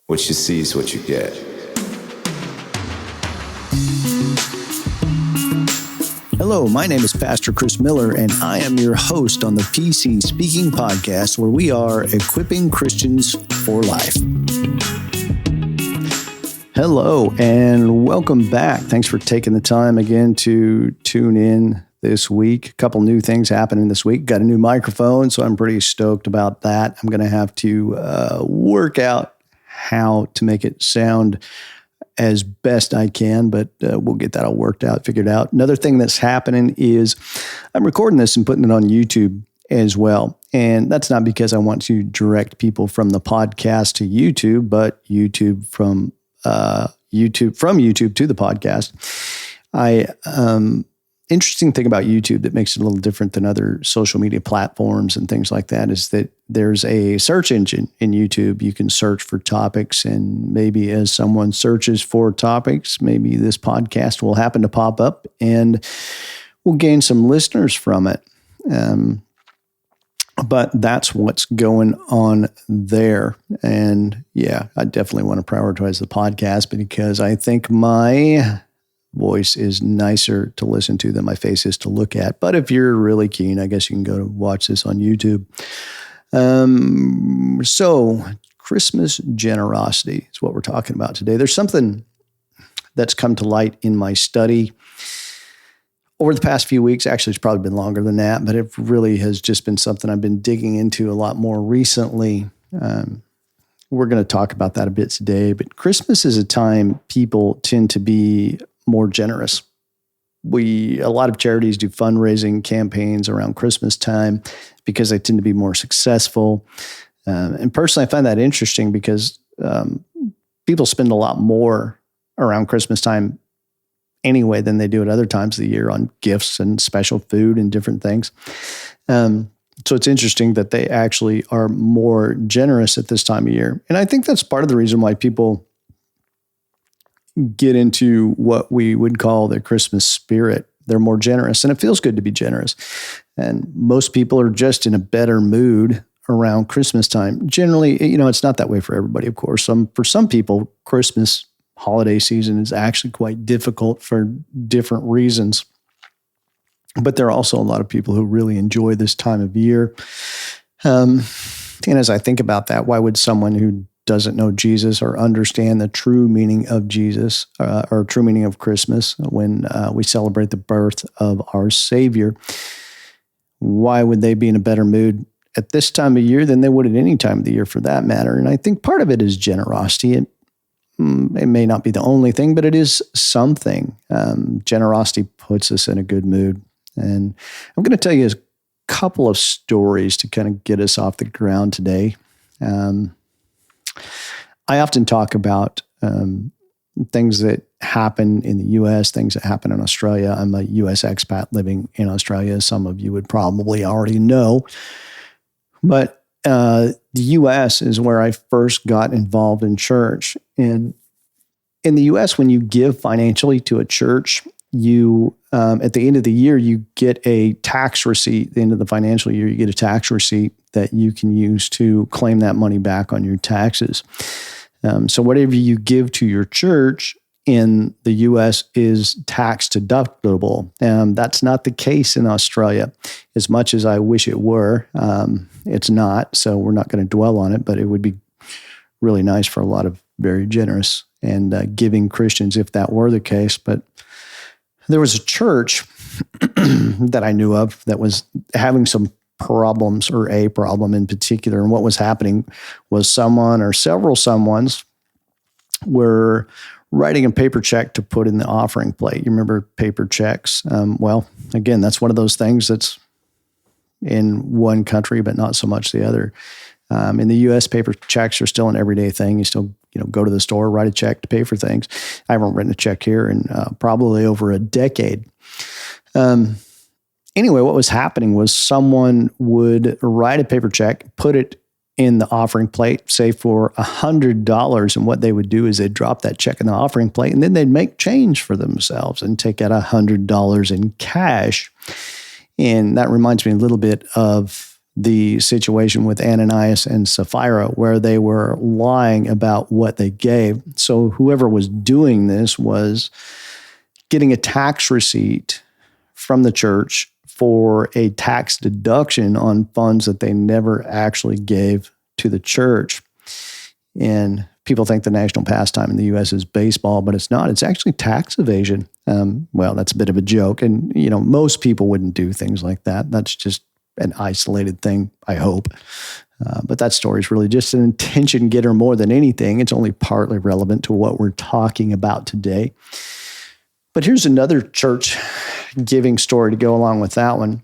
What you see is what you get. Hello, my name is Pastor Chris Miller, and I am your host on the PC Speaking Podcast, where we are equipping Christians for life. Hello, and welcome back. Thanks for taking the time again to tune in this week. A couple new things happening this week. Got a new microphone, so I'm pretty stoked about that. I'm going to have to work out how to make it sound as best I can, but we'll get that all worked out, figured out. Another thing that's happening is I'm recording this and putting it on YouTube as well. And that's not because I want to direct people from the podcast to YouTube, but from YouTube to the podcast. Interesting thing about YouTube that makes it a little different than other social media platforms and things like that is that there's a search engine in YouTube. You can search for topics, and maybe as someone searches for topics, maybe this podcast will happen to pop up and we'll gain some listeners from it. But that's what's going on there. And yeah, I definitely want to prioritize the podcast because I think my voice is nicer to listen to than my face is to look at. But if you're really keen, I guess you can go to watch this on YouTube. So Christmas generosity is what we're talking about today. There's something that's come to light in my study over the past few weeks. Actually, it's probably been longer than that, but it really has just been something I've been digging into a lot more recently. We're going to talk about that a bit today, but Christmas is a time people tend to be more generous. A lot of charities do fundraising campaigns around Christmas time because they tend to be more successful. And personally, I find that interesting because people spend a lot more around Christmas time anyway than they do at other times of the year on gifts and special food and different things. So it's interesting that they actually are more generous at this time of year. And I think that's part of the reason why people get into what we would call the Christmas spirit. They're more generous, and it feels good to be generous. And most people are just in a better mood around Christmas time. Generally, it's not that way for everybody, of course. For some people, Christmas holiday season is actually quite difficult for different reasons. But there are also a lot of people who really enjoy this time of year. And as I think about that, why would someone who doesn't know Jesus or understand the true meaning of Jesus or true meaning of Christmas when we celebrate the birth of our Savior, why would they be in a better mood at this time of year than they would at any time of the year for that matter? And I think part of it is generosity. It may not be the only thing, but it is something. Generosity puts us in a good mood. And I'm going to tell you a couple of stories to kind of get us off the ground today. I often talk about things that happen in the U.S., things that happen in Australia. I'm a U.S. expat living in Australia, as some of you would probably already know. But the U.S. is where I first got involved in church. And in the U.S., when you give financially to a church, you at the end of the year, you get a tax receipt. At the end of the financial year, you get a tax receipt that you can use to claim that money back on your taxes. So whatever you give to your church in the U.S. is tax deductible. That's not the case in Australia. As much as I wish it were, it's not. So we're not going to dwell on it, but it would be really nice for a lot of very generous and giving Christians if that were the case. But there was a church that I knew of that was having some problems, or a problem in particular. And what was happening was someone or several someones were writing a paper check to put in the offering plate. You remember paper checks? Well, again, that's one of those things that's in one country, but not so much the other. In the U.S., paper checks are still an everyday thing. You still, go to the store, write a check to pay for things. I haven't written a check here in probably over a decade. Anyway, what was happening was someone would write a paper check, put it in the offering plate, say for $100. And what they would do is they'd drop that check in the offering plate, and then they'd make change for themselves and take out $100 in cash. And that reminds me a little bit of the situation with Ananias and Sapphira, where they were lying about what they gave. So whoever was doing this was getting a tax receipt from the church for a tax deduction on funds that they never actually gave to the church. And people think the national pastime in the U.S. is baseball, but it's not. It's actually tax evasion. Well, that's a bit of a joke. And, most people wouldn't do things like that. That's just an isolated thing, I hope. But that story is really just an attention getter more than anything. It's only partly relevant to what we're talking about today. But here's another church giving story to go along with that one.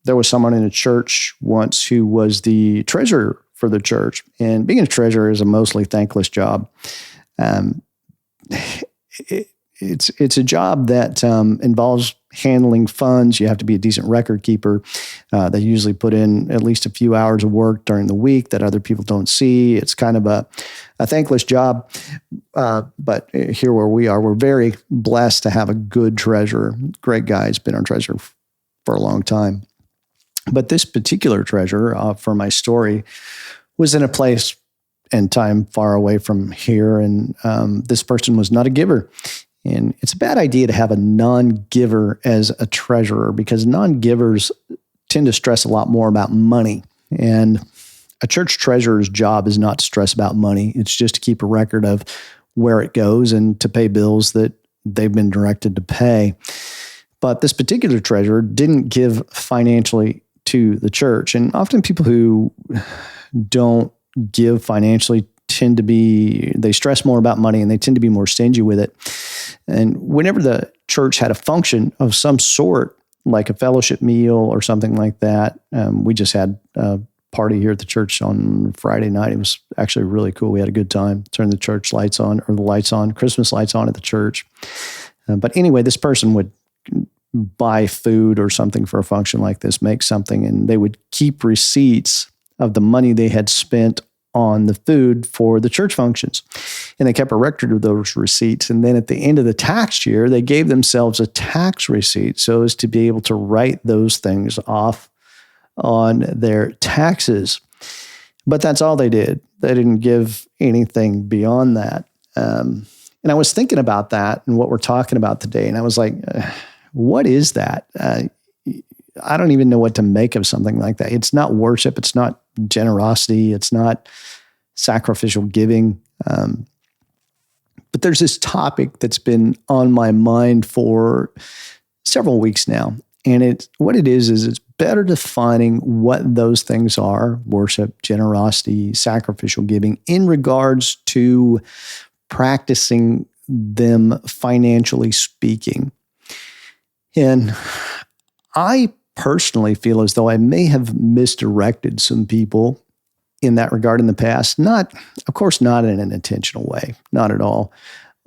There was someone in a church once who was the treasurer for the church. And being a treasurer is a mostly thankless job. It's a job that involves handling funds. You have to be a decent record keeper. They usually put in at least a few hours of work during the week that other people don't see. It's kind of a thankless job. But here where we are, we're very blessed to have a good treasurer. Great guy. He's been our treasurer for a long time. But this particular treasurer, for my story, was in a place and time far away from here. And this person was not a giver. And it's a bad idea to have a non-giver as a treasurer, because non-givers tend to stress a lot more about money. And a church treasurer's job is not to stress about money. It's just to keep a record of where it goes and to pay bills that they've been directed to pay. But this particular treasurer didn't give financially to the church. And often people who don't give financially they stress more about money and they tend to be more stingy with it. And whenever the church had a function of some sort, like a fellowship meal or something like that, we just had a party here at the church on Friday night. It was actually really cool. We had a good time. Turned the church lights on, or the lights on, Christmas lights on at the church. But anyway, this person would buy food or something for a function like this, make something, and they would keep receipts of the money they had spent on the food for the church functions. And they kept a record of those receipts. And then at the end of the tax year, they gave themselves a tax receipt so as to be able to write those things off on their taxes. But that's all they did. They didn't give anything beyond that. And I was thinking about that and what we're talking about today. And I was like, what is that? I don't even know what to make of something like that. It's not worship. It's not generosity. It's not sacrificial giving. But there's this topic that's been on my mind for several weeks now. And what it is it's better defining what those things are: worship, generosity, sacrificial giving, in regards to practicing them financially speaking. And I personally feel as though I may have misdirected some people in that regard in the past. Of course, not in an intentional way, not at all.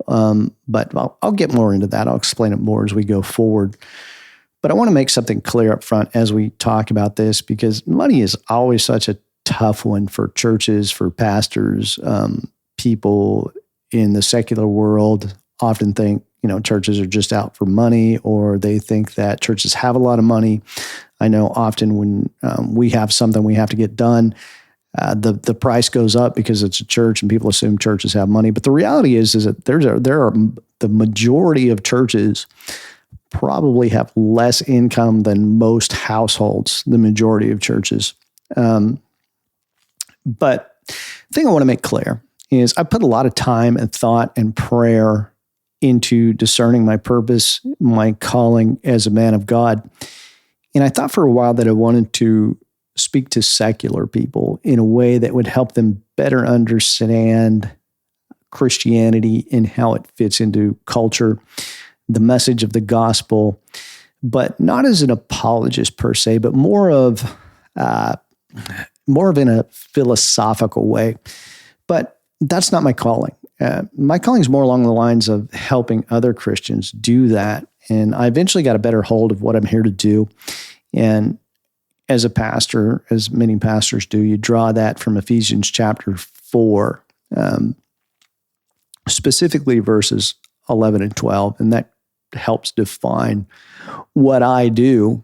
But I'll get more into that. I'll explain it more as we go forward. But I want to make something clear up front as we talk about this, because money is always such a tough one for churches, for pastors. People in the secular world often think, churches are just out for money, or they think that churches have a lot of money. I know often when we have something we have to get done, the price goes up because it's a church and people assume churches have money. But the reality is that there are the majority of churches probably have less income than most households, the majority of churches. But the thing I want to make clear is I put a lot of time and thought and prayer into discerning my purpose, my calling as a man of God. And I thought for a while that I wanted to speak to secular people in a way that would help them better understand Christianity and how it fits into culture, the message of the gospel, but not as an apologist per se, but more of in a philosophical way. But that's not my calling. My calling is more along the lines of helping other Christians do that. And I eventually got a better hold of what I'm here to do. And as a pastor, as many pastors do, you draw that from Ephesians chapter 4, specifically verses 11 and 12. And that helps define what I do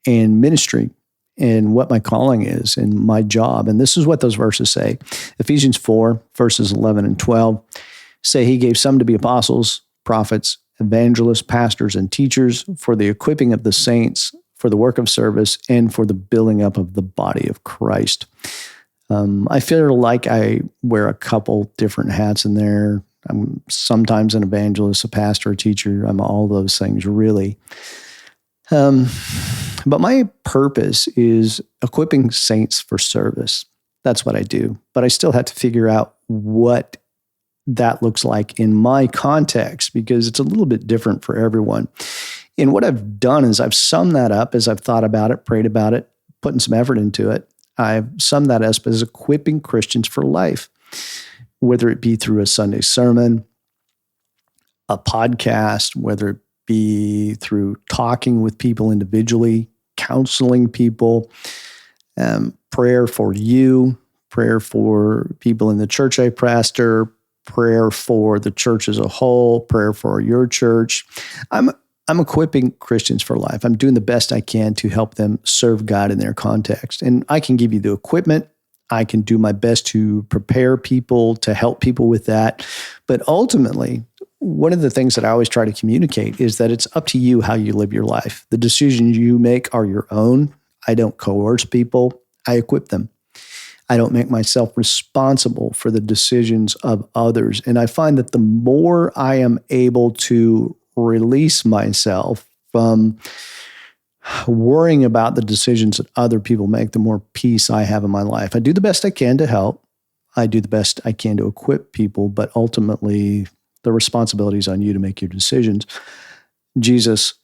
in ministry. and what my calling is and my job. And this is what those verses say. Ephesians 4, verses 11 and 12 say he gave some to be apostles, prophets, evangelists, pastors, and teachers for the equipping of the saints, for the work of service, and for the building up of the body of Christ. I feel like I wear a couple different hats in there. I'm sometimes an evangelist, a pastor, a teacher. I'm all those things, really. But my purpose is equipping saints for service. That's what I do. But I still have to figure out what that looks like in my context, because it's a little bit different for everyone. And what I've done is I've summed that up as I've thought about it, prayed about it, putting some effort into it. I've summed that up as equipping Christians for life, whether it be through a Sunday sermon, a podcast, whether it be through talking with people individually, counseling people, prayer for you, prayer for people in the church I pastor, prayer for the church as a whole, prayer for your church. I'm equipping Christians for life. I'm doing the best I can to help them serve God in their context. And I can give you the equipment. I can do my best to prepare people, to help people with that. But ultimately, one of the things that I always try to communicate is that it's up to you how you live your life. The decisions you make are your own. I don't coerce people. I equip them. I don't make myself responsible for the decisions of others. And I find that the more I am able to release myself from worrying about the decisions that other people make, the more peace I have in my life. I do the best I can to help. I do the best I can to equip people, but ultimately the responsibility is on you to make your decisions. Jesus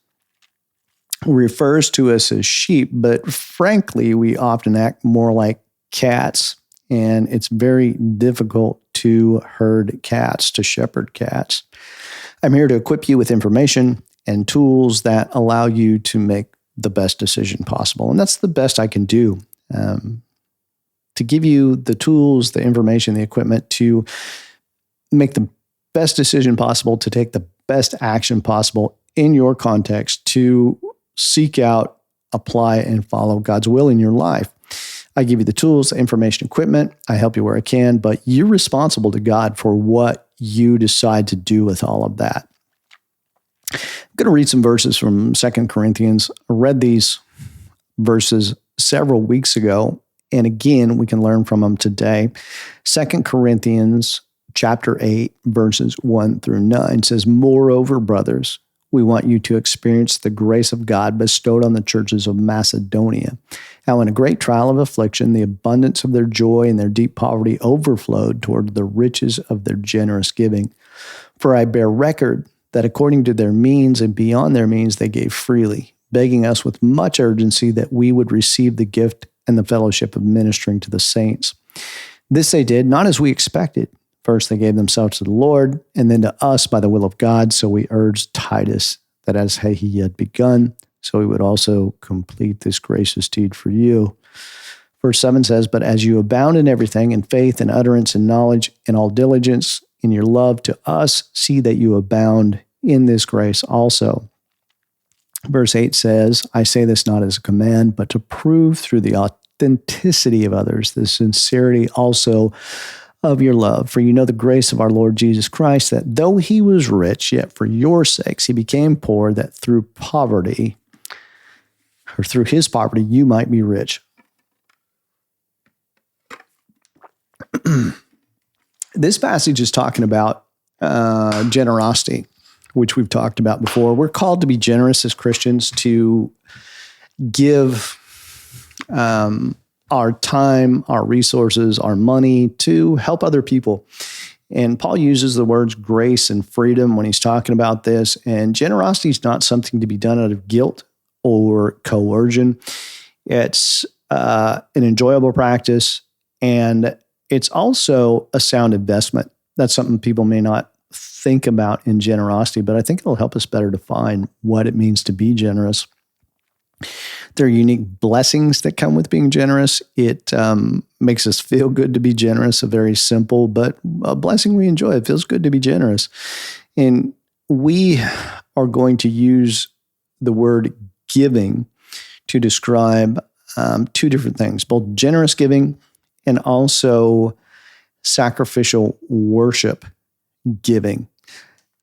refers to us as sheep, but frankly, we often act more like cats, and it's very difficult to herd cats, to shepherd cats. I'm here to equip you with information and tools that allow you to make the best decision possible. And that's the best I can do, to give you the tools, the information, the equipment to make the best decision possible, to take the best action possible in your context, to seek out, apply, and follow God's will in your life. I give you the tools, the information, equipment. I help you where I can, but you're responsible to God for what you decide to do with all of that. I'm going to read some verses from 2 Corinthians. I read these verses several weeks ago, and again, we can learn from them today. 2 Corinthians chapter 8, verses 1 through 9 says, "Moreover, brothers, we want you to experience the grace of God bestowed on the churches of Macedonia. How in a great trial of affliction, the abundance of their joy and their deep poverty overflowed toward the riches of their generous giving. For I bear record that according to their means and beyond their means, they gave freely, begging us with much urgency that we would receive the gift and the fellowship of ministering to the saints. This they did, not as we expected. First, they gave themselves to the Lord, and then to us by the will of God. So we urged Titus that as he had begun, so he would also complete this gracious deed for you." Verse 7 says, "But as you abound in everything, in faith and utterance and knowledge, in all diligence, in your love to us, see that you abound in this grace also." Verse 8 says, "I say this not as a command, but to prove through the authenticity of others, the sincerity also of your love. For you know the grace of our Lord Jesus Christ, that though he was rich, yet for your sakes he became poor, that through poverty, or through his poverty, you might be rich." This passage is talking about generosity, which we've talked about before. We're called to be generous as Christians, to give our time, our resources, our money to help other people. And Paul uses the words grace and freedom when he's talking about this. And generosity is not something to be done out of guilt or coercion. It's an enjoyable practice, and it's also a sound investment. That's something people may not think about in generosity, but I think it'll help us better define what it means to be generous. There are unique blessings that come with being generous. It makes us feel good to be generous, a very simple but a blessing we enjoy. It feels good to be generous. And we are going to use the word giving to describe two different things, both generous giving and also sacrificial worship giving.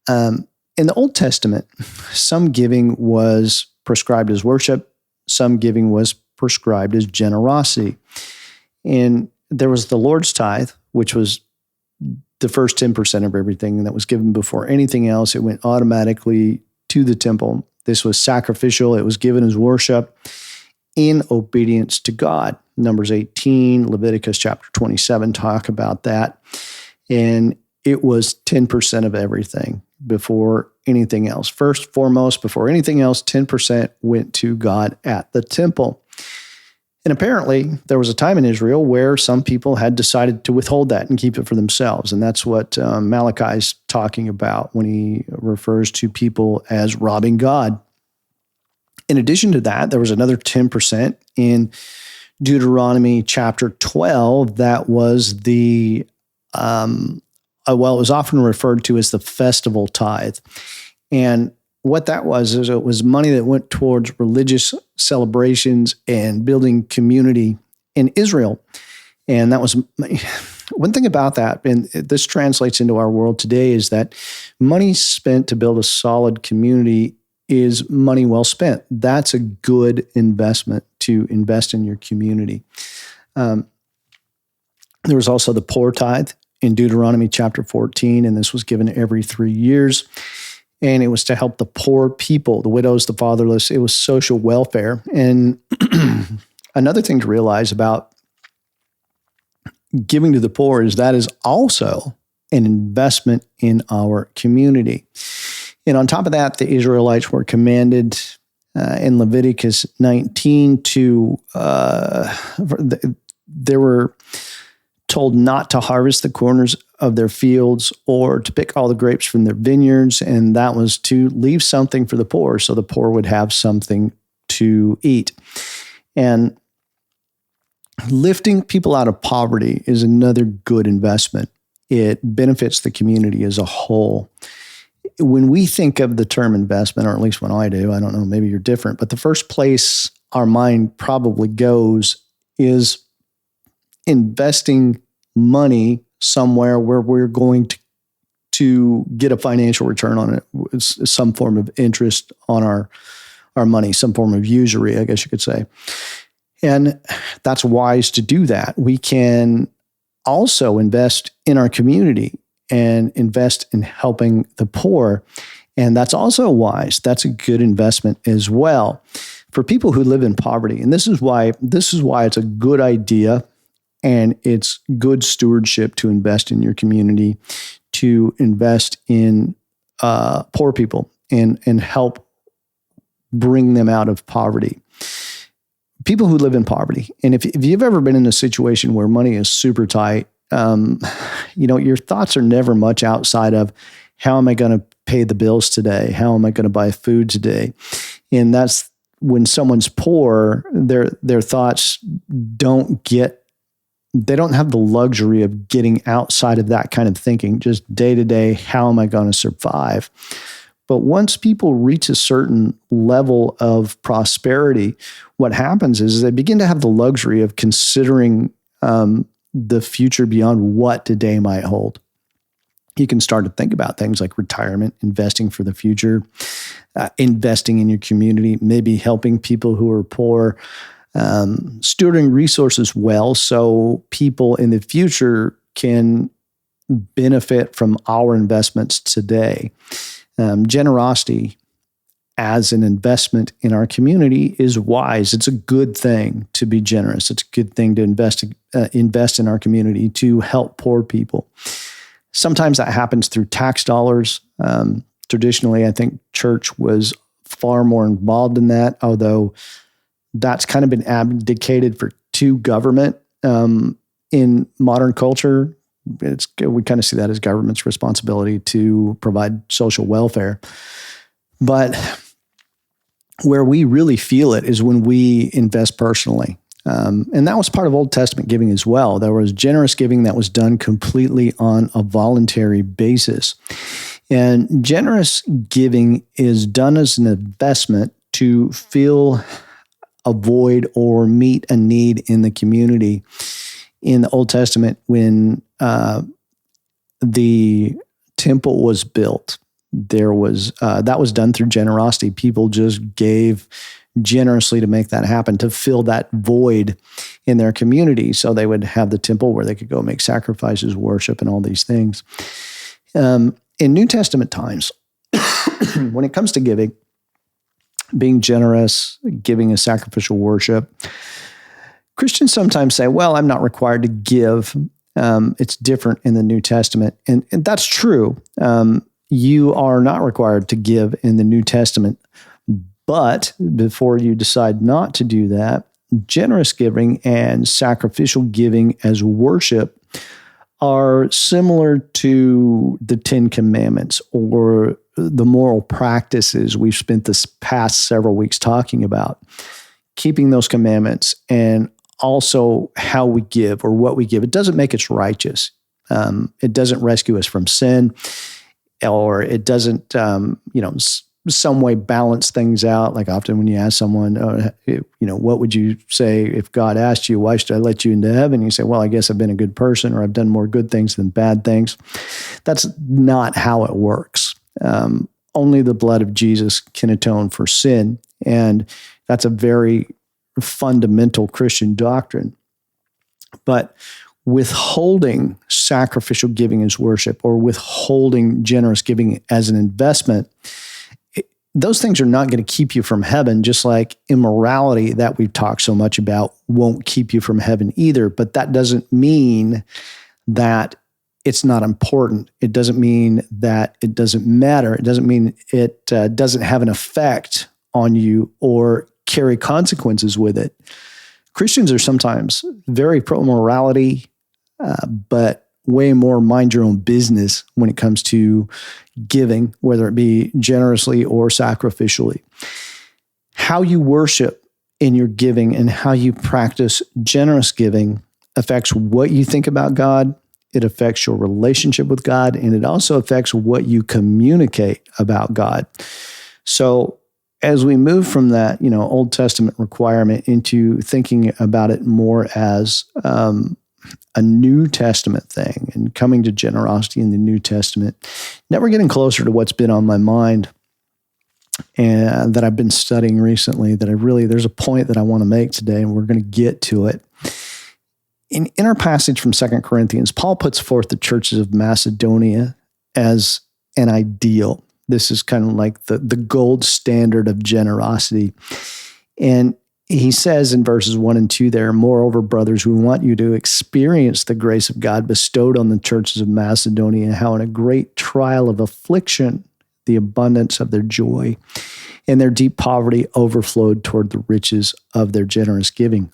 In the Old Testament, some giving was prescribed as worship, some giving was prescribed as generosity. And there was the Lord's tithe, which was the first 10% of everything that was given before anything else. It went automatically to the temple. This was sacrificial. It was given as worship in obedience to God. Numbers 18, Leviticus chapter 27 talk about that. And it was 10% of everything before anything else. First, foremost, before anything else, 10% went to God at the temple. And apparently, there was a time in Israel where some people had decided to withhold that and keep it for themselves. And that's what Malachi is talking about when he refers to people as robbing God. In addition to that, there was another 10% in Deuteronomy chapter 12 that was the, it was often referred to as the festival tithe. And what that was is it was money that went towards religious celebrations and building community in Israel. And that was one thing about that, and this translates into our world today, is that money spent to build a solid community is money well spent. That's a good investment, to invest in your community. There was also the poor tithe in Deuteronomy chapter 14, and this was given every 3 years. And it was to help the poor people, the widows, the fatherless. It was social welfare. And another thing to realize about giving to the poor is that is also an investment in our community. And on top of that, the Israelites were commanded in Leviticus 19 to, they were told not to harvest the corners of their fields or to pick all the grapes from their vineyards. And that was to leave something for the poor so the poor would have something to eat. And lifting people out of poverty is another good investment. It benefits the community as a whole. When we think of the term investment, or at least when I do, I don't know, maybe you're different, but the first place our mind probably goes is investing money somewhere where we're going to get a financial return on it. It's some form of interest on our money, some form of usury, I guess you could say. And that's wise to do that. We can also invest in our community and invest in helping the poor. And that's also wise. That's a good investment as well for people who live in poverty. And this is why it's a good idea and it's good stewardship to invest in your community, to invest in poor people and help bring them out of poverty. People who live in poverty, and if you've ever been in a situation where money is super tight, your thoughts are never much outside of how am I going to pay the bills today? How am I going to buy food today? And that's when someone's poor, their thoughts they don't have the luxury of getting outside of that kind of thinking, just day to day, how am I going to survive? But once people reach a certain level of prosperity, what happens is they begin to have the luxury of considering the future beyond what today might hold. You can start to think about things like retirement, investing for the future, investing in your community, maybe helping people who are poor, stewarding resources well so people in the future can benefit from our investments today. Generosity as an investment in our community is wise. It's a good thing to be generous. It's a good thing to invest in our community to help poor people. Sometimes that happens through tax dollars. Traditionally, I think church was far more involved in that, although that's kind of been abdicated to government in modern culture. We kind of see that as government's responsibility to provide social welfare. But where we really feel it is when we invest personally. And that was part of Old Testament giving as well. There was generous giving that was done completely on a voluntary basis. And generous giving is done as an investment to fill a void or meet a need in the community. In the Old Testament, when the temple was built, there was that was done through generosity. People just gave generously to make that happen, to fill that void in their community. So they would have the temple where they could go make sacrifices, worship, and all these things. In New Testament times, when it comes to giving, being generous, giving a sacrificial worship, Christians sometimes say, well, I'm not required to give. It's different in the New Testament. And that's true. You are not required to give in the New Testament. But before you decide not to do that, generous giving and sacrificial giving as worship are similar to the Ten Commandments or the moral practices we've spent this past several weeks talking about. Keeping those commandments and also how we give or what we give. It doesn't make us righteous. It doesn't rescue us from sin, or it doesn't, some way balance things out. Like often when you ask someone, what would you say if God asked you, why should I let you into heaven? You say, well, I guess I've been a good person, or I've done more good things than bad things. That's not how it works. Only the blood of Jesus can atone for sin. And that's a very fundamental Christian doctrine. But withholding sacrificial giving as worship, or withholding generous giving as an investment, those things are not going to keep you from heaven, just like immorality that we've talked so much about won't keep you from heaven either. But that doesn't mean that it's not important. It doesn't mean that it doesn't matter. It doesn't mean it doesn't have an effect on you or carry consequences with it. Christians are sometimes very pro-morality, but way more mind your own business when it comes to giving, whether it be generously or sacrificially. How you worship in your giving and how you practice generous giving affects what you think about God. It affects your relationship with God, and it also affects what you communicate about God. So as we move from that, Old Testament requirement into thinking about it more as a New Testament thing and coming to generosity in the New Testament, now we're getting closer to what's been on my mind and that I've been studying recently, that there's a point that I want to make today, and we're going to get to it. In our passage from 2 Corinthians, Paul puts forth the churches of Macedonia as an ideal. This is kind of like the gold standard of generosity. And he says in verses 1 and 2 there, moreover, brothers, we want you to experience the grace of God bestowed on the churches of Macedonia, how in a great trial of affliction, the abundance of their joy and their deep poverty overflowed toward the riches of their generous giving.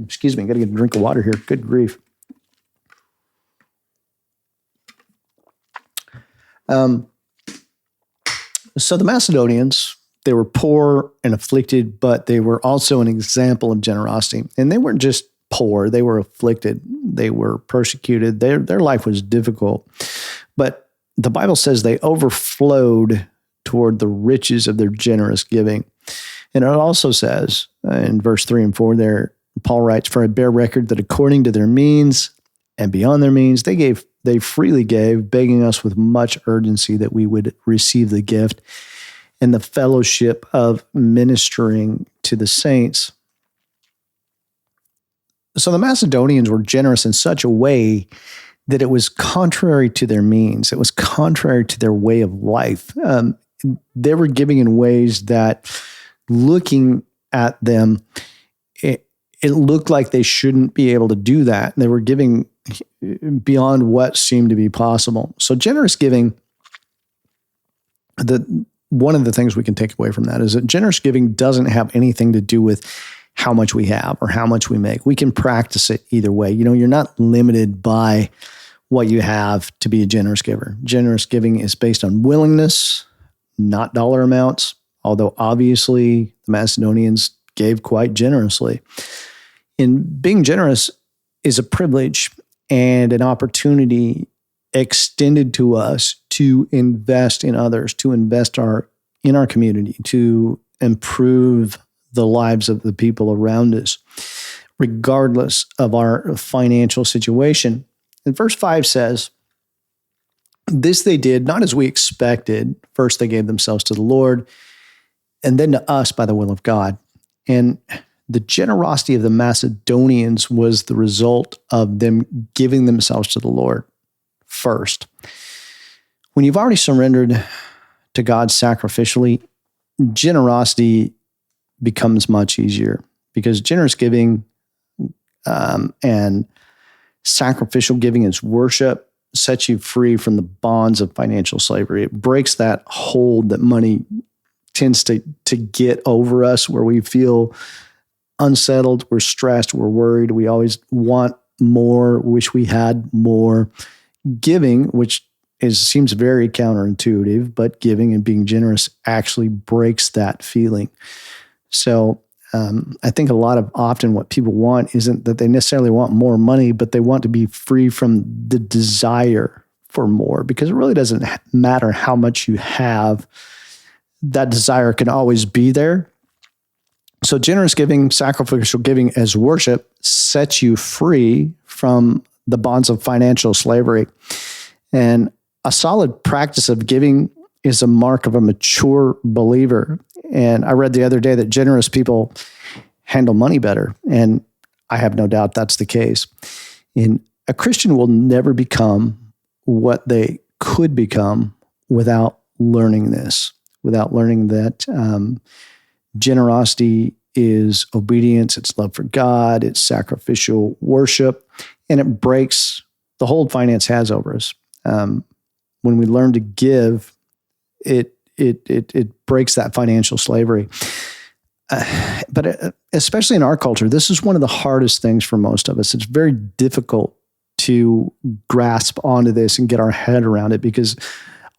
Excuse me, I got to get a drink of water here. Good grief. So the Macedonians, they were poor and afflicted, but they were also an example of generosity. And they weren't just poor, they were afflicted. They were persecuted. Their life was difficult. But the Bible says they overflowed toward the riches of their generous giving. And it also says in verse 3 and 4 there, Paul writes, for I bear record that according to their means and beyond their means, they freely gave, begging us with much urgency that we would receive the gift and the fellowship of ministering to the saints. So the Macedonians were generous in such a way that it was contrary to their means. It was contrary to their way of life. They were giving in ways that, looking at them, it looked like they shouldn't be able to do that. They were giving beyond what seemed to be possible. So generous giving, one of the things we can take away from that is that generous giving doesn't have anything to do with how much we have or how much we make. We can practice it either way. You're not limited by what you have to be a generous giver. Generous giving is based on willingness, not dollar amounts, although obviously the Macedonians gave quite generously. And being generous is a privilege and an opportunity extended to us to invest in others, to invest in our community, to improve the lives of the people around us, regardless of our financial situation. And verse 5 says, "This they did not as we expected. First, they gave themselves to the Lord, and then to us by the will of God." And the generosity of the Macedonians was the result of them giving themselves to the Lord first. When you've already surrendered to God sacrificially, generosity becomes much easier, because generous giving and sacrificial giving as worship sets you free from the bonds of financial slavery. It breaks that hold that money tends to get over us, where we feel unsettled, we're stressed, we're worried, we always want more, wish we had more. Giving, which seems very counterintuitive, but giving and being generous actually breaks that feeling. So I think often what people want isn't that they necessarily want more money, but they want to be free from the desire for more, because it really doesn't matter how much you have. That desire can always be there. So generous giving, sacrificial giving as worship sets you free from the bonds of financial slavery. And a solid practice of giving is a mark of a mature believer. And I read the other day that generous people handle money better. And I have no doubt that's the case. And a Christian will never become what they could become without learning this, without learning that generosity is obedience, it's love for God, it's sacrificial worship, and it breaks the hold finance has over us. When we learn to give, it breaks that financial slavery. But especially in our culture, this is one of the hardest things for most of us. It's very difficult to grasp onto this and get our head around it, because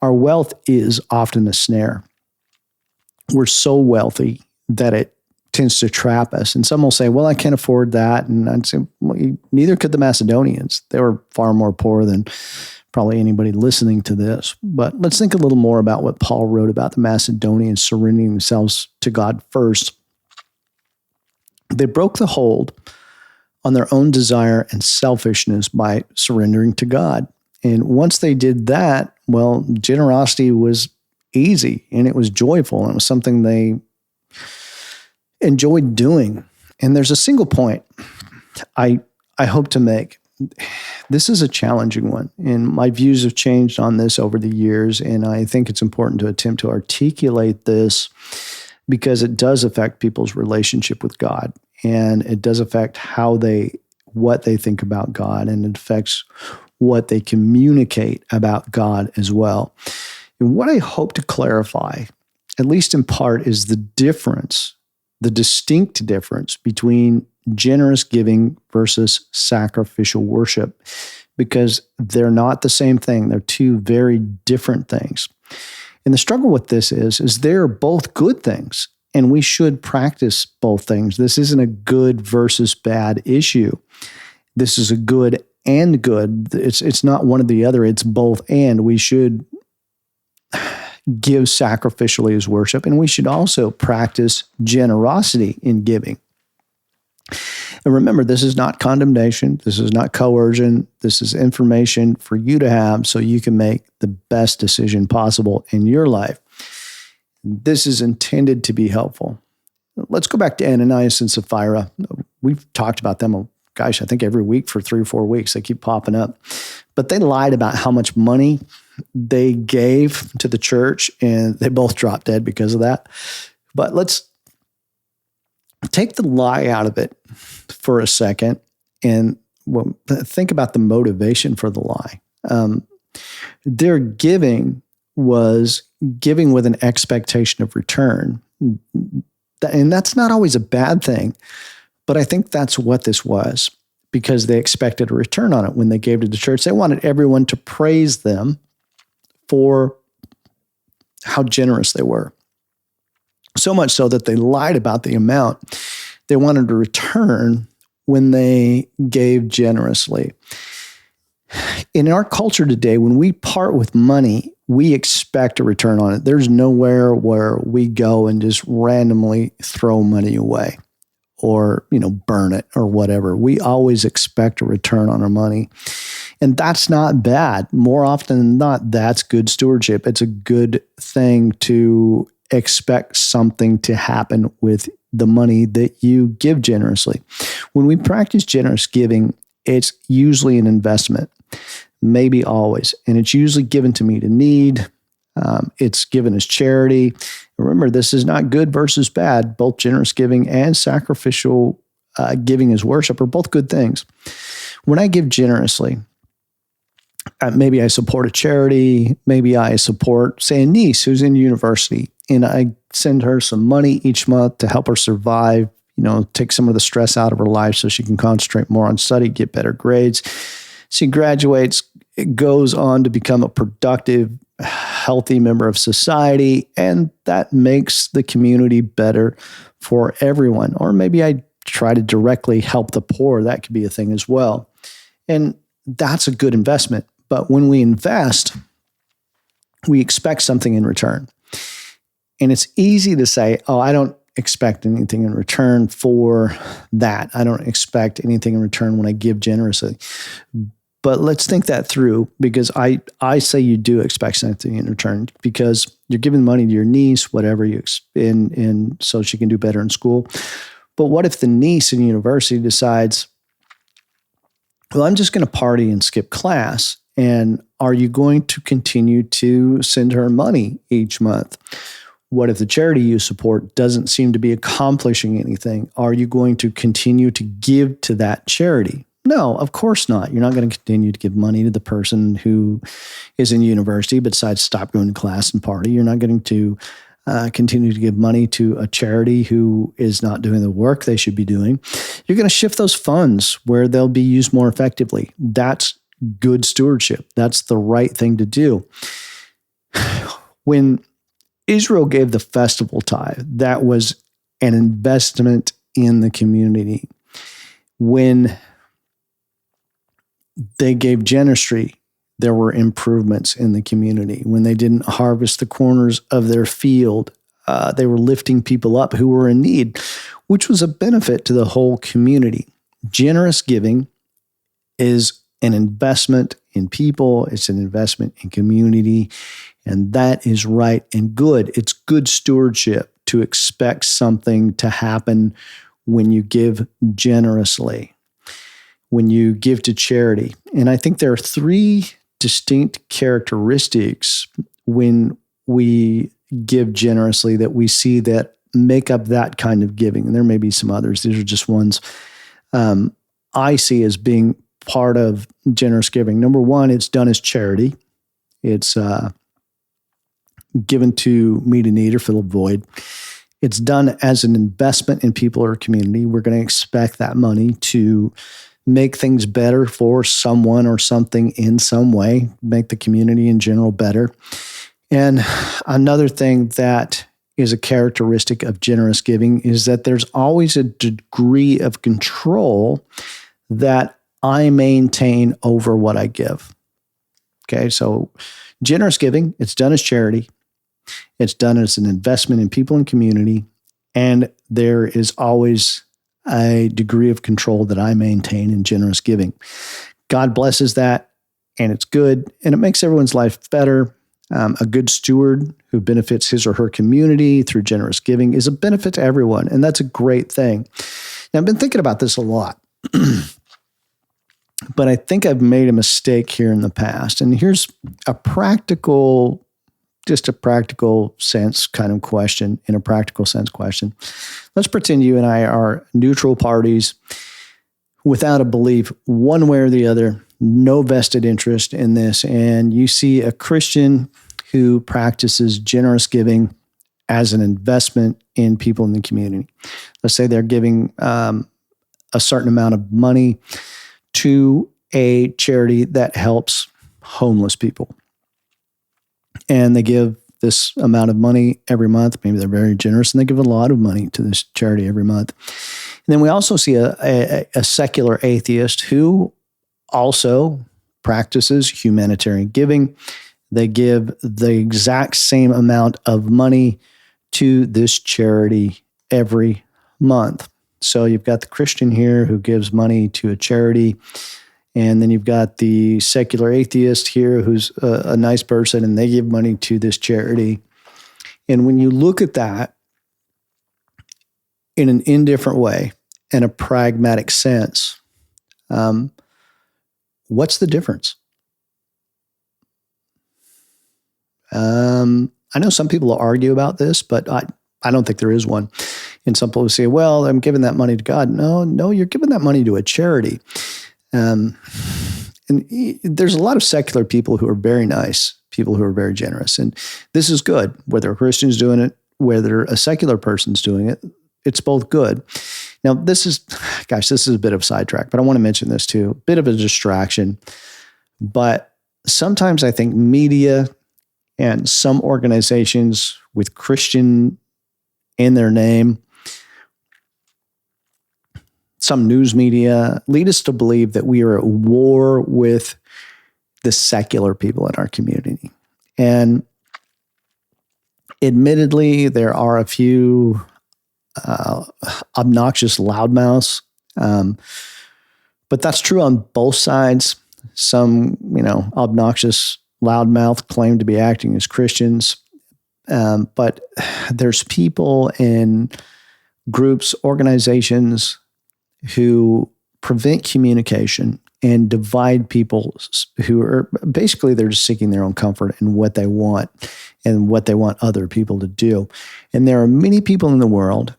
our wealth is often a snare. We're so wealthy that it tends to trap us. And some will say, well, I can't afford that. And I'd say, well, neither could the Macedonians. They were far more poor than probably anybody listening to this. But let's think a little more about what Paul wrote about the Macedonians surrendering themselves to God first. They broke the hold on their own desire and selfishness by surrendering to God. And once they did that, well, generosity was easy and it was joyful, and it was something they enjoyed doing. And there's a single point I hope to make. This is a challenging one, and my views have changed on this over the years, and I think it's important to attempt to articulate this, because it does affect people's relationship with God, and it does affect what they think about God, and it affects what they communicate about God as well. And what I hope to clarify, at least in part, is the distinct difference between generous giving versus sacrificial worship, because they're not the same thing. They're two very different things. And the struggle with this is they're both good things, and we should practice both things. This isn't a good versus bad issue. This is a good and good. It's not one or the other. It's both and. We should give sacrificially as worship, and we should also practice generosity in giving. And remember, this is not condemnation. This is not coercion. This is information for you to have so you can make the best decision possible in your life. This is intended to be helpful. Let's go back to Ananias and Sapphira. We've talked about them, I think every week for 3 or 4 weeks. They keep popping up. But they lied about how much money they gave to the church, and they both dropped dead because of that. But let's take the lie out of it for a second and think about the motivation for the lie. Their giving was giving with an expectation of return. And that's not always a bad thing, but I think that's what this was, because they expected a return on it when they gave to the church. They wanted everyone to praise them for how generous they were. So much so that they lied about the amount they wanted to return when they gave generously. In our culture today, when we part with money, we expect a return on it. There's nowhere where we go and just randomly throw money away or, burn it or whatever. We always expect a return on our money. And that's not bad. More often than not, that's good stewardship. It's a good thing to expect something to happen with the money that you give generously. When we practice generous giving, it's usually an investment. Maybe always. And it's usually given to meet a need. It's given as charity. Remember, this is not good versus bad. Both generous giving and sacrificial giving as worship are both good things. When I give generously, maybe I support a charity. Maybe I support, say, a niece who's in university, and I send her some money each month to help her survive, take some of the stress out of her life so she can concentrate more on study, get better grades. She graduates, goes on to become a productive, healthy member of society, and that makes the community better for everyone. Or maybe I try to directly help the poor. That could be a thing as well. And that's a good investment. But when we invest, we expect something in return. And it's easy to say, oh, I don't expect anything in return for that. I don't expect anything in return when I give generously. But let's think that through, because I say you do expect something in return, because you're giving money to your niece, whatever and so she can do better in school. But what if the niece in university decides, well, I'm just going to party and skip class? And are you going to continue to send her money each month? What if the charity you support doesn't seem to be accomplishing anything? Are you going to continue to give to that charity? No, of course not. You're not going to continue to give money to the person who is in university but decides to stop going to class and party. You're not going to continue to give money to a charity who is not doing the work they should be doing. You're going to shift those funds where they'll be used more effectively. That's good stewardship. That's the right thing to do. When Israel gave the festival tithe, that was an investment in the community. When they gave generously, there were improvements in the community. When they didn't harvest the corners of their field, they were lifting people up who were in need, which was a benefit to the whole community. Generous giving is an investment in people. It's an investment in community. And that is right and good. It's good stewardship to expect something to happen when you give generously, when you give to charity. And I think there are three distinct characteristics when we give generously that we see that make up that kind of giving. And there may be some others. These are just ones I see as being part of generous giving. Number one, it's done as charity. It's given to meet a need or fill a void. It's done as an investment in people or community. We're going to expect that money to make things better for someone or something in some way, make the community in general better. And another thing that is a characteristic of generous giving is that there's always a degree of control that I maintain over what I give. Okay, so generous giving, it's done as charity. It's done as an investment in people and community. And there is always a degree of control that I maintain in generous giving. God blesses that, and it's good, and it makes everyone's life better. A good steward who benefits his or her community through generous giving is a benefit to everyone, and that's a great thing. Now, I've been thinking about this a lot, but I think I've made a mistake here in the past. And here's a practical sense kind of question, in a practical sense question. Let's pretend you and I are neutral parties without a belief one way or the other, no vested interest in this, and you see a Christian who practices generous giving as an investment in people in the community. Let's say they're giving a certain amount of money to a charity that helps homeless people. And they give this amount of money every month. Maybe they're very generous and they give a lot of money to this charity every month. And then we also see a secular atheist who also practices humanitarian giving. They give the exact same amount of money to this charity every month. So you've got the Christian here who gives money to a charity, and then you've got the secular atheist here who's a nice person, and they give money to this charity. And when you look at that in an indifferent way, in a pragmatic sense, what's the difference? I know some people will argue about this, but I don't think there is one. And some people say, well, I'm giving that money to God. No, you're giving that money to a charity. And there's a lot of secular people who are very nice, people who are very generous. And this is good, whether a Christian's doing it, whether a secular person's doing it, it's both good. Now, this is a bit of a sidetrack, but I want to mention this too, a bit of a distraction. But sometimes I think media and some organizations with Christian in their name, some news media, lead us to believe that we are at war with the secular people in our community. And admittedly, there are a few obnoxious loudmouths, but that's true on both sides. Some, obnoxious loudmouth claim to be acting as Christians, but there's people in groups, organizations who prevent communication and divide people who are basically, they're just seeking their own comfort in what they want and what they want other people to do. And there are many people in the world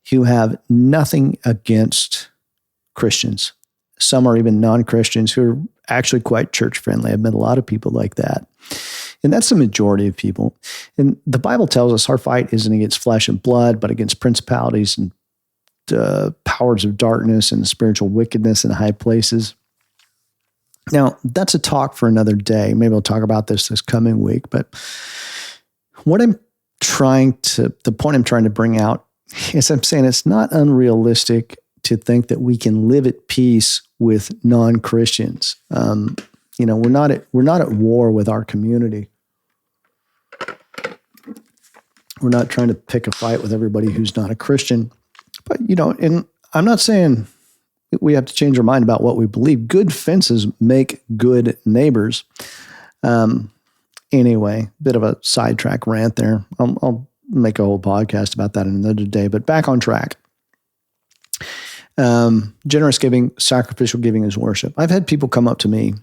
who have nothing against Christians. Some are even non-Christians who are actually quite church friendly. I've met a lot of people like that. And that's the majority of people. And the Bible tells us our fight isn't against flesh and blood, but against principalities and powers of darkness and spiritual wickedness in high places. Now, that's a talk for another day. Maybe I'll talk about this coming week. But the point I'm trying to bring out is I'm saying it's not unrealistic to think that we can live at peace with non-Christians. We're not at war with our community. We're not trying to pick a fight with everybody who's not a Christian. But, and I'm not saying we have to change our mind about what we believe. Good fences make good neighbors. Anyway, bit of a sidetrack rant there. I'll make a whole podcast about that in another day, but back on track. Generous giving, sacrificial giving is worship. I've had people come up to me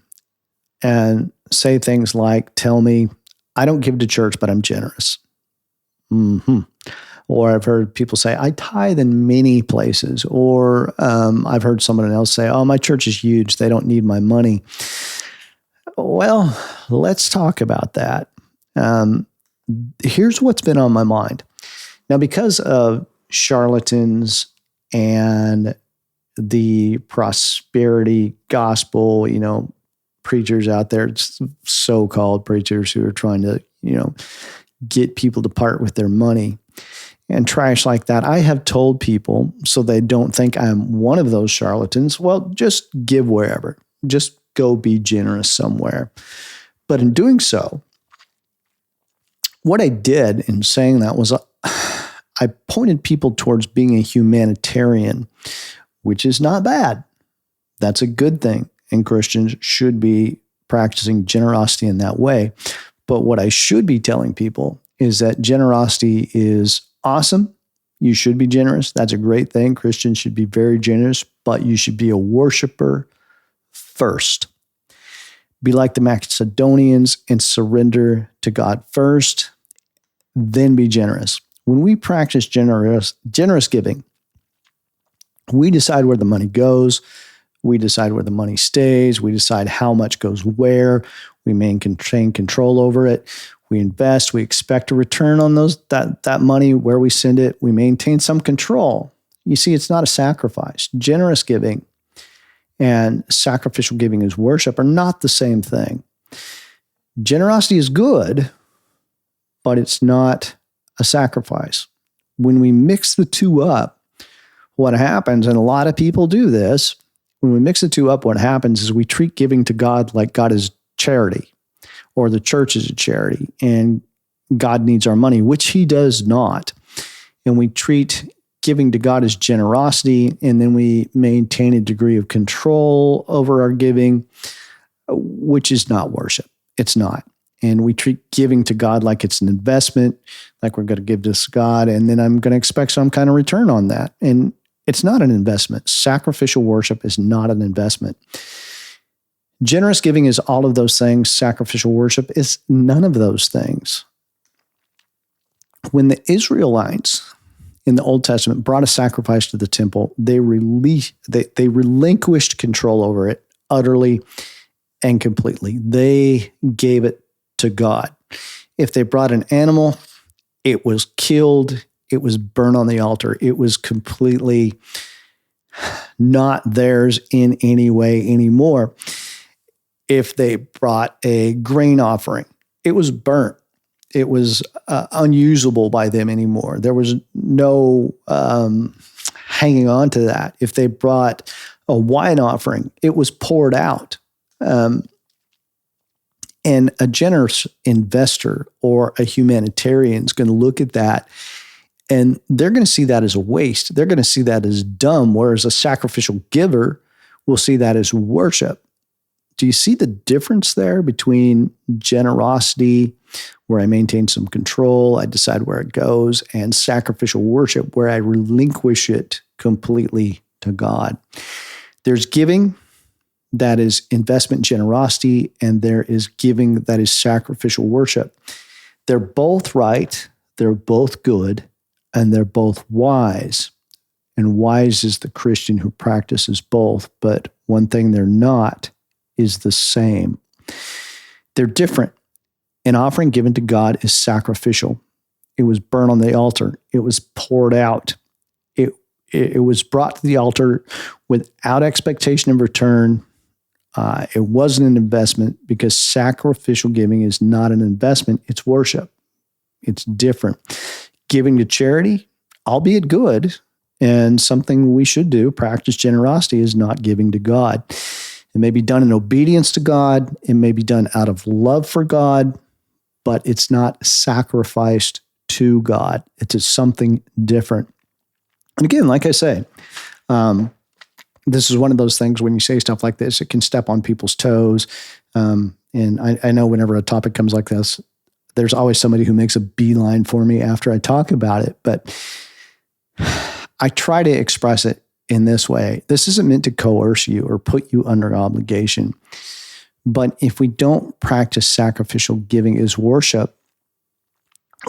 and say things like, tell me, I don't give to church, but I'm generous. Mm-hmm. Or I've heard people say, I tithe in many places. Or I've heard someone else say, oh, my church is huge. They don't need my money. Well, let's talk about that. Here's what's been on my mind. Now, because of charlatans and the prosperity gospel, preachers out there, so-called preachers who are trying to, get people to part with their money and trash like that. I have told people, so they don't think I'm one of those charlatans, well, just give wherever. Just go be generous somewhere. But in doing so, what I did in saying that was I pointed people towards being a humanitarian, which is not bad. That's a good thing. And Christians should be practicing generosity in that way. But what I should be telling people is that generosity is awesome. You should be generous. That's a great thing. Christians should be very generous, but you should be a worshiper first. Be like the Macedonians and surrender to God first, then be generous. When we practice generous giving, we decide where the money goes. We decide where the money stays. We decide how much goes where. We maintain control over it. We invest. We expect a return on that money where we send it. We maintain some control. You see, it's not a sacrifice. Generous giving and sacrificial giving as worship are not the same thing. Generosity is good, but it's not a sacrifice. When we mix the two up, what happens, and a lot of people do this, when we mix the two up, what happens is we treat giving to God like God is charity, or the church is a charity and God needs our money, which he does not. And we treat giving to God as generosity, and then we maintain a degree of control over our giving, which is not worship. It's not. And we treat giving to God like it's an investment, like we're going to give this to God, and then I'm going to expect some kind of return on that. And it's not an investment. Sacrificial worship is not an investment. Generous giving is all of those things. Sacrificial worship is none of those things. When the Israelites in the Old Testament brought a sacrifice to the temple, they relinquished control over it utterly and completely. They gave it to God. If they brought an animal, it was killed, it was burned on the altar. It was completely not theirs in any way anymore. If they brought a grain offering, it was burnt. It was unusable by them anymore. There was no hanging on to that. If they brought a wine offering, it was poured out. And a generous investor or a humanitarian is going to look at that and they're going to see that as a waste. They're going to see that as dumb, whereas a sacrificial giver will see that as worship. Do you see the difference there between generosity, where I maintain some control, I decide where it goes, and sacrificial worship, where I relinquish it completely to God? There's giving that is investment generosity, and there is giving that is sacrificial worship. They're both right, they're both good, and they're both wise. And wise is the Christian who practices both, but one thing they're not is the same. They're different. An offering given to God is sacrificial. It was burned on the altar. It was poured out. It was brought to the altar without expectation of return. It wasn't an investment, because sacrificial giving is not an investment. It's worship. It's different. Giving to charity, albeit good, and something we should do, practice generosity, is not giving to God. It may be done in obedience to God. It may be done out of love for God, but it's not sacrificed to God. It's something different. And again, like I say, this is one of those things when you say stuff like this, it can step on people's toes. And I know whenever a topic comes like this, there's always somebody who makes a beeline for me after I talk about it. But I try to express it in this way. This isn't meant to coerce you or put you under obligation. But if we don't practice sacrificial giving as worship,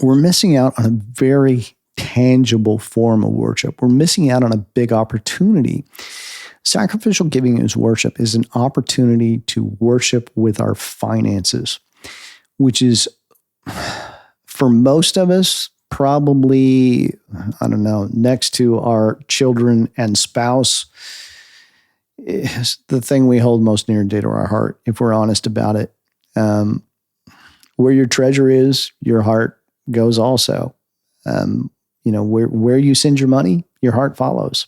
we're missing out on a very tangible form of worship. We're missing out on a big opportunity. Sacrificial giving as worship is an opportunity to worship with our finances, which is, for most of us, probably, I don't know, next to our children and spouse, is the thing we hold most near and dear to our heart, if we're honest about it. Where your treasure is, your heart goes also. Where you send your money, your heart follows.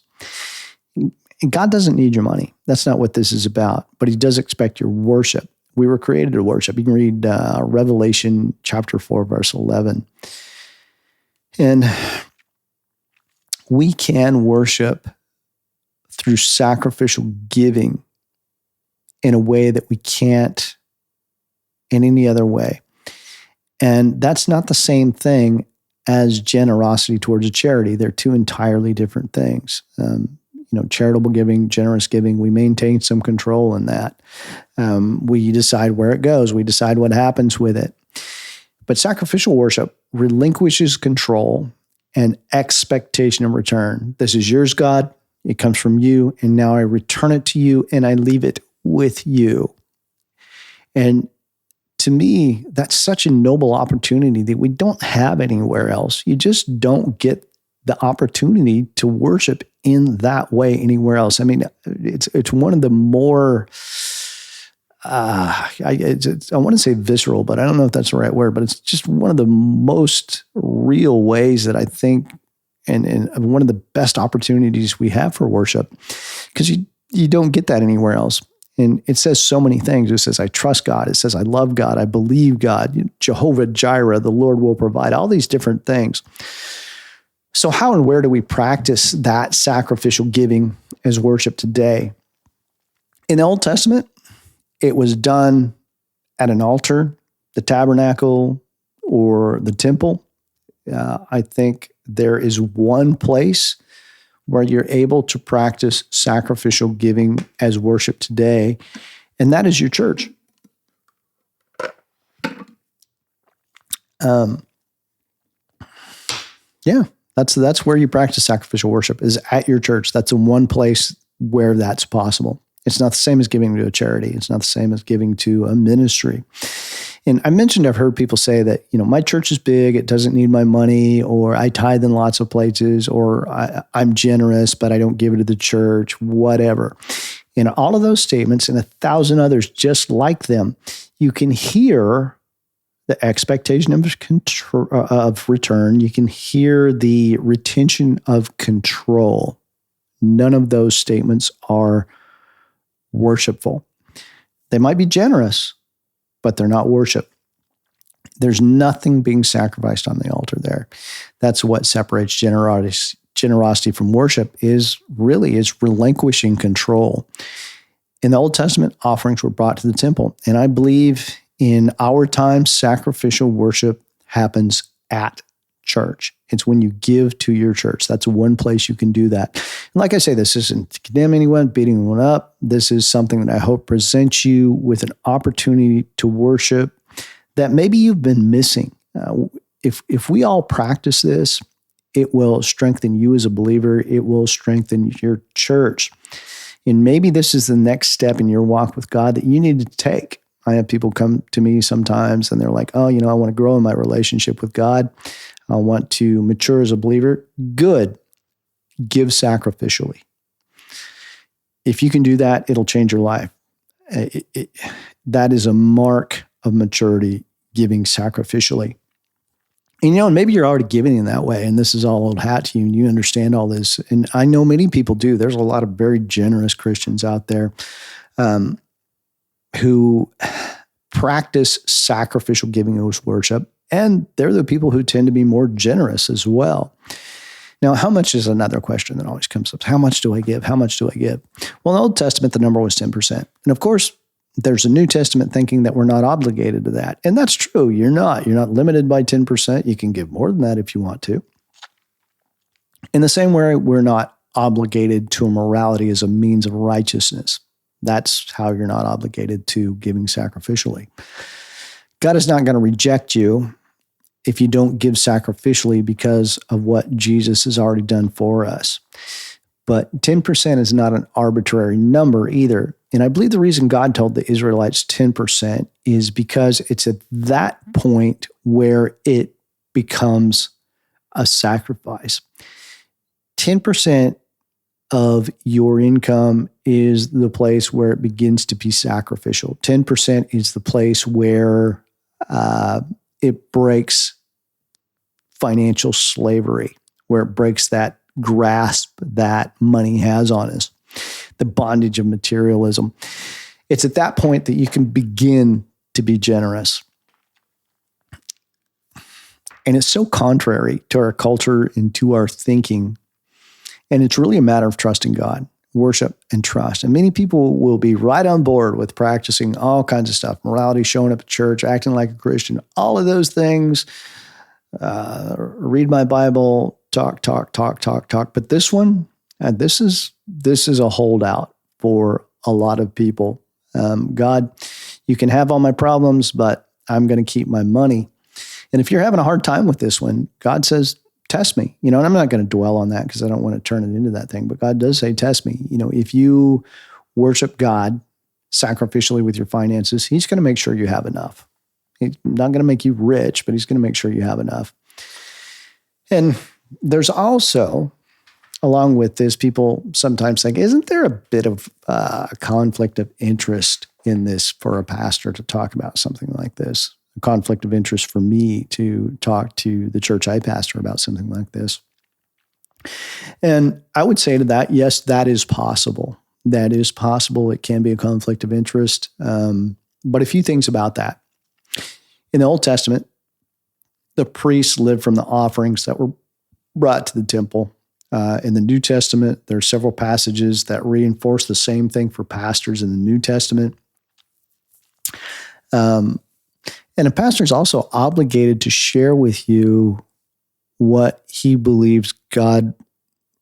And God doesn't need your money. That's not what this is about. But he does expect your worship. We were created to worship. You can read Revelation chapter 4, verse 11. And we can worship through sacrificial giving in a way that we can't in any other way. And that's not the same thing as generosity towards a charity. They're two entirely different things. Charitable giving, generous giving, we maintain some control in that. We decide where it goes. We decide what happens with it. But sacrificial worship relinquishes control and expectation of return. This is yours, God. It comes from you, and now I return it to you, and I leave it with you. And to me, that's such a noble opportunity that we don't have anywhere else. You just don't get the opportunity to worship in that way anywhere else. I mean, it's one of the more, I want to say visceral, but I don't know if that's the right word, but it's just one of the most real ways that I think, and one of the best opportunities we have for worship, because you don't get that anywhere else. And it says so many things. It says, I trust God. It says, I love God. I believe God. Jehovah Jireh, the Lord will provide. All these different things. So how and where do we practice that sacrificial giving as worship today? In the Old Testament, it was done at an altar, the tabernacle, or the temple. I think there is one place where you're able to practice sacrificial giving as worship today, and that is your church. That's where you practice sacrificial worship, is at your church. That's the one place where that's possible. It's not the same as giving to a charity. It's not the same as giving to a ministry. And I mentioned, I've heard people say that, my church is big, it doesn't need my money, or I tithe in lots of places, or I'm generous, but I don't give it to the church, whatever. In all of those statements and 1,000 others just like them, you can hear the expectation of return. You can hear the retention of control. None of those statements are worshipful. They might be generous, but they're not worship. There's nothing being sacrificed on the altar there. That's what separates generosity from worship, is relinquishing control. In the Old Testament, offerings were brought to the temple. And I believe in our time, sacrificial worship happens at church. It's when you give to your church. That's one place you can do that. And like I say, this isn't to condemn anyone, beating anyone up. This is something that I hope presents you with an opportunity to worship that maybe you've been missing. If we all practice this, it will strengthen you as a believer. It will strengthen your church. And maybe this is the next step in your walk with God that you need to take. I have people come to me sometimes and they're like, I want to grow in my relationship with God. I want to mature as a believer. Good. Give sacrificially. If you can do that, it'll change your life. That is a mark of maturity, giving sacrificially. And maybe you're already giving in that way, and this is all old hat to you, and you understand all this. And I know many people do. There's a lot of very generous Christians out there who practice sacrificial giving as worship, and they're the people who tend to be more generous as well. Now, how much is another question that always comes up. How much do I give? How much do I give? Well, in the Old Testament, the number was 10%. And of course, there's a New Testament thinking that we're not obligated to that. And that's true. You're not. You're not limited by 10%. You can give more than that if you want to. In the same way, we're not obligated to a morality as a means of righteousness. That's how you're not obligated to giving sacrificially. God is not going to reject you if you don't give sacrificially because of what Jesus has already done for us. But 10% is not an arbitrary number either. And I believe the reason God told the Israelites 10% is because it's at that point where it becomes a sacrifice. 10% of your income is the place where it begins to be sacrificial. 10% is the place where it breaks financial slavery, where it breaks that grasp that money has on us, the bondage of materialism. It's at that point that you can begin to be generous. And it's so contrary to our culture and to our thinking. And it's really a matter of trusting God, worship and trust. And many people will be right on board with practicing all kinds of stuff, morality, showing up at church, acting like a Christian, all of those things, read my Bible, talk. But this one, this is a holdout for a lot of people. God, you can have all my problems, but I'm going to keep my money. And if you're having a hard time with this one, God says, test me. And I'm not going to dwell on that because I don't want to turn it into that thing. But God does say, test me. If you worship God sacrificially with your finances, he's going to make sure you have enough. He's not going to make you rich, but he's going to make sure you have enough. And there's also, along with this, people sometimes think, isn't there a bit of a conflict of interest in this for a pastor to talk about something like this? A conflict of interest for me to talk to the church I pastor about something like this? And I would say to that, yes, that is possible. that is possible. It can be a conflict of interest. But a few things about that. In the Old Testament, the priests lived from the offerings that were brought to the temple. In the New Testament, there are several passages that reinforce the same thing for pastors in the New Testament. And a pastor is also obligated to share with you what he believes God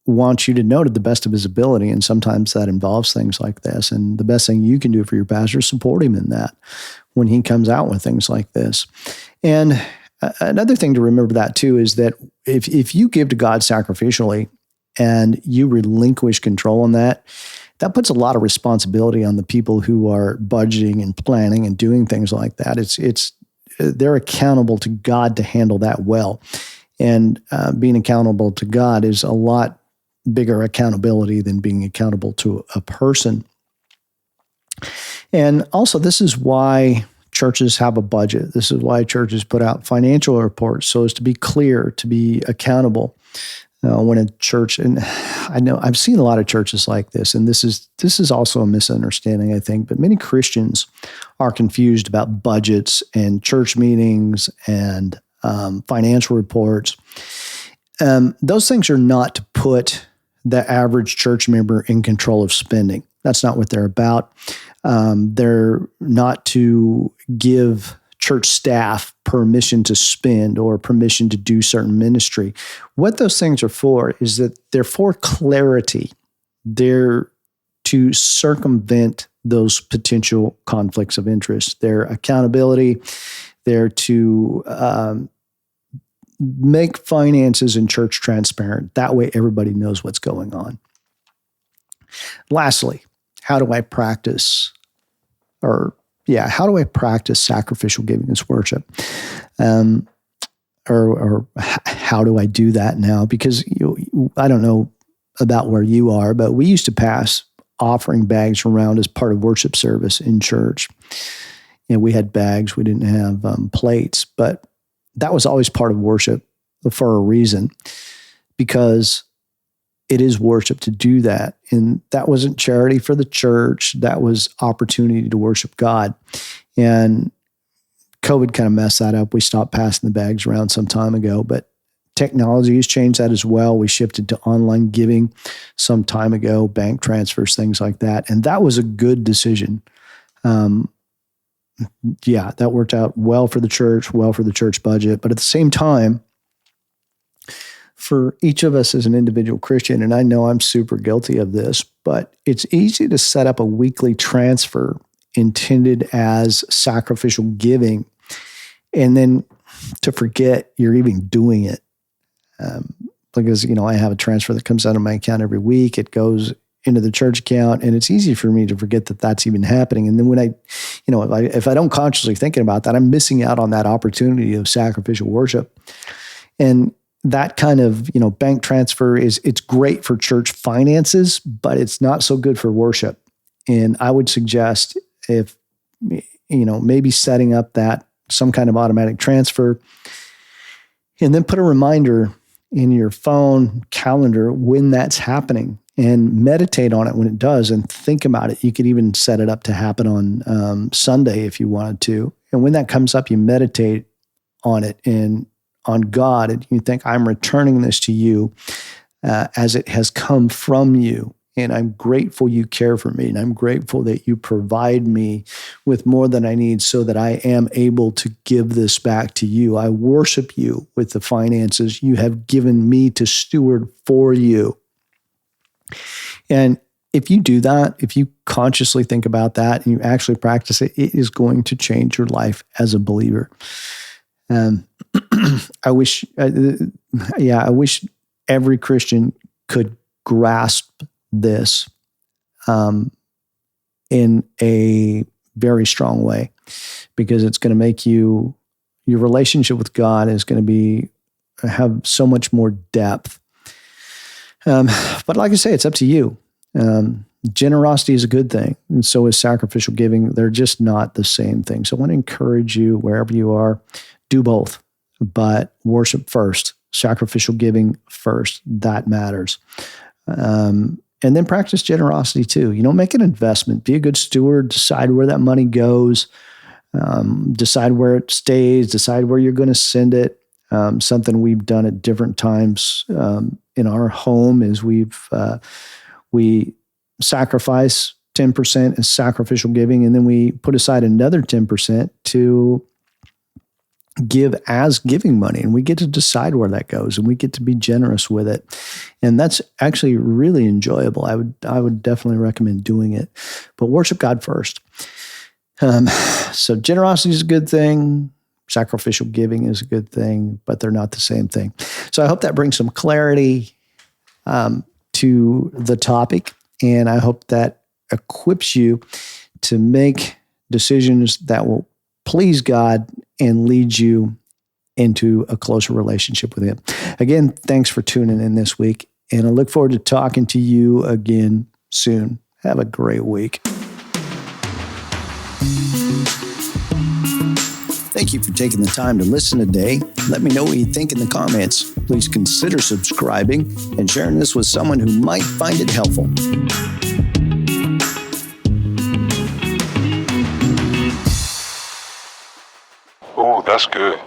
wants you to know to the best of his ability. And sometimes that involves things like this. And the best thing you can do for your pastor is support him in that when he comes out with things like this. And another thing to remember that too is that if you give to God sacrificially and you relinquish control on that, that puts a lot of responsibility on the people who are budgeting and planning and doing things like that. They're accountable to God to handle that well. And being accountable to God is a lot bigger accountability than being accountable to a person. And also, this is why churches have a budget. This is why churches put out financial reports, so as to be clear, to be accountable. When a church, and I know I've seen a lot of churches like this, and this is also a misunderstanding, I think, but many Christians are confused about budgets and church meetings and financial reports. Those things are not to put the average church member in control of spending. That's not what they're about. They're not to give church staff permission to spend or permission to do certain ministry. What those things are for is that they're for clarity. They're to circumvent those potential conflicts of interest. They're accountability. They're to make finances in church transparent. That way everybody knows what's going on. Lastly, how do I practice sacrificial giving as worship? Or how do I do that now? Because I don't know about where you are, but we used to pass offering bags around as part of worship service in church. And we had bags, we didn't have plates, but that was always part of worship for a reason, because it is worship to do that. And that wasn't charity for the church. That was opportunity to worship God. And COVID kind of messed that up. We stopped passing the bags around some time ago, but technology has changed that as well. We shifted to online giving some time ago, bank transfers, things like that. And that was a good decision. That worked out well for the church budget. But at the same time, for each of us as an individual Christian, and I know I'm super guilty of this, but it's easy to set up a weekly transfer intended as sacrificial giving, and then to forget you're even doing it. Because, I have a transfer that comes out of my account every week. It goes into the church account, and it's easy for me to forget that that's even happening. And then when if I don't consciously thinking about that, I'm missing out on that opportunity of sacrificial worship. And that kind of, bank transfer it's great for church finances, but it's not so good for worship. And I would suggest if, maybe setting up that some kind of automatic transfer, and then put a reminder in your phone calendar when that's happening, and meditate on it when it does, and think about it. You could even set it up to happen on Sunday if you wanted to. And when that comes up, you meditate on it and on God, and you think, I'm returning this to you as it has come from you. And I'm grateful you care for me. And I'm grateful that you provide me with more than I need so that I am able to give this back to you. I worship you with the finances you have given me to steward for you. And if you do that, if you consciously think about that and you actually practice it, it is going to change your life as a believer. I wish every Christian could grasp this in a very strong way, because it's going to make your relationship with God is going to have so much more depth. But like I say, it's up to you. Generosity is a good thing, and so is sacrificial giving. They're just not the same thing. So I want to encourage you, wherever you are, do both, but worship first, sacrificial giving first. That matters. And then practice generosity too. Make an investment, be a good steward, decide where that money goes, decide where it stays, decide where you're going to send it. Something we've done at different times in our home is we sacrifice 10% as sacrificial giving, and then we put aside another 10% to give as giving money, and we get to decide where that goes, and we get to be generous with it. And that's actually really enjoyable. I would definitely recommend doing it, but worship God first. So generosity is a good thing. Sacrificial giving is a good thing, but they're not the same thing. So I hope that brings some clarity to the topic, and I hope that equips you to make decisions that will please God and lead you into a closer relationship with Him. Again, thanks for tuning in this week, and I look forward to talking to you again soon. Have a great week. Thank you for taking the time to listen today. Let me know what you think in the comments. Please consider subscribing and sharing this with someone who might find it helpful. Oh, that's good.